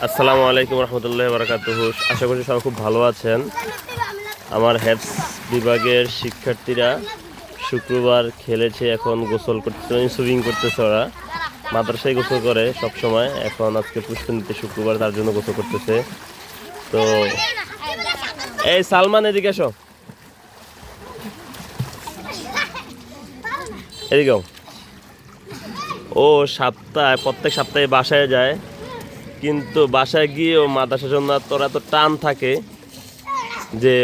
আসসালামু আলাইকুম রহমতুল্লাহি ওয়া বারাকাতুহু। আশা করি সবাই খুব ভালো আছেন। আমার হেফজ বিভাগের শিক্ষার্থীরা শুক্রবার খেলেছে, এখন গোসল করতেছে, সুইমিং করতেছে। ওরা মাদ্রাসায় গোসল করে সব সময়, এখন আজকে পুষ্করণীতে শুক্রবার, তার জন্য গোসল করতেছে। তো এই সালমান, এদিকে এসো, এদিকেও। ও প্রত্যেক সপ্তাহে বাসায় যায়, কিন্তু বাসায় গিয়েও মাদ্রাসার জন্য তোর এত টান থাকে যে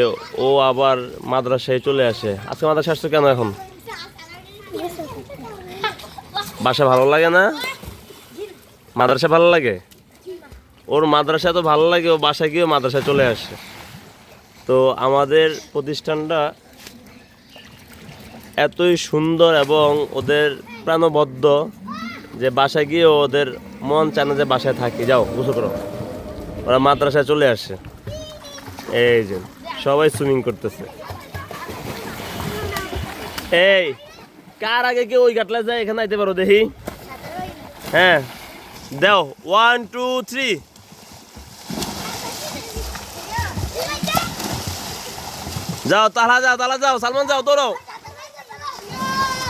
ও আবার মাদ্রাসায় চলে আসে। আজকে মাদ্রাসা আসছো কেন? এখন বাসা ভালো লাগে না? মাদ্রাসা ভালো লাগে ওর, মাদ্রাসা তো ভালো লাগে, ও বাসায় গিয়েও মাদ্রাসায় চলে আসে। তো আমাদের প্রতিষ্ঠানটা এতই সুন্দর এবং ওদের প্রাণবদ্ধ যে বাসায় গিয়ে ওদের মন চায় না যে বাসায় থাকি। যাও গোসল করো, ওরা মাদ্রাসায় চলে আসে। এই যে সবাই সুইমিং করতেছে। এই কার আগে কেউ ওই ঘাটলা যায়, এখানে আইতে পারো দেখি। হ্যাঁ দাও, 1 2 3। যাও তালা যাও সালমান, যাও দৌড়ো।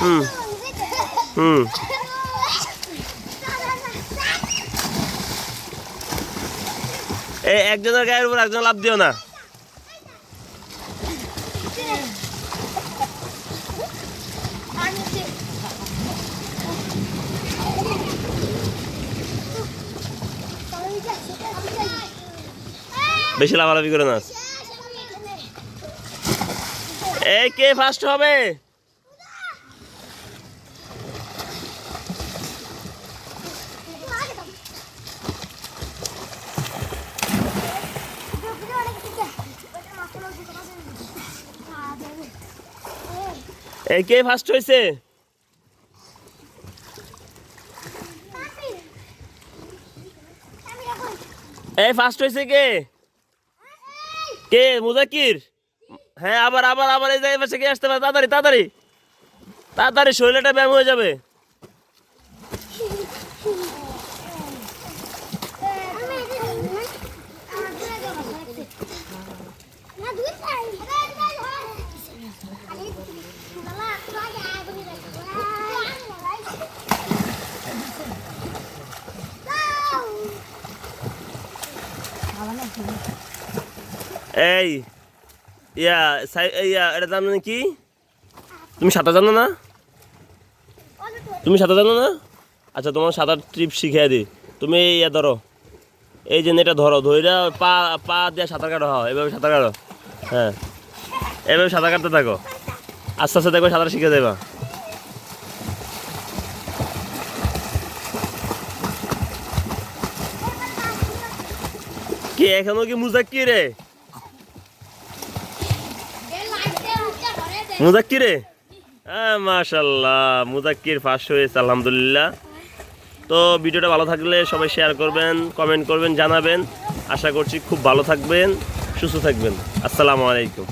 হুম হুম এই একজনের গায়ের উপর একজন লাফ দিও না। বেশি লাফালাফি করে না। এই কে ফার্স্ট হবে? এই কে ফার্স্ট হয়েছে? এই ফার্স্ট হয়েছে কে? কে? মুজাক্কির? হ্যাঁ, আবার আবার আবার এই জায়গায় পাশে কে আসতে পারে? তাড়াতাড়ি তাড়াতাড়ি তাড়াতাড়ি, শরীরটা ব্যায়াম হয়ে যাবে। এই এটার নাম কি? তুমি সাঁতার জানো না? তুমি সাঁতার জানো না? আচ্ছা, তোমার সাঁতার ট্রিপ শিখিয়ে দিই। তুমি ধরো, এই যে এটা ধরো, ধইরা পা পা দিয়ে সাঁতার কাটো। হয় এভাবে সাঁতার কাটো। হ্যাঁ, এভাবে সাঁতার কাটতে থাকো, আস্তে আস্তে দেখো সাঁতার শিখে দেবা। কে এখনো কি মুজাক্কির রে? মুজাক্কির রে? হ্যাঁ, মাশাআল্লাহ, মুজাক্কির ফার্স্ট হয়েছে, আলহামদুলিল্লাহ। তো ভিডিওটা ভালো থাকলে সবাই শেয়ার করবেন, কমেন্ট করবেন, জানাবেন। আশা করছি খুব ভালো থাকবেন, সুস্থ থাকবেন। আসসালামু আলাইকুম।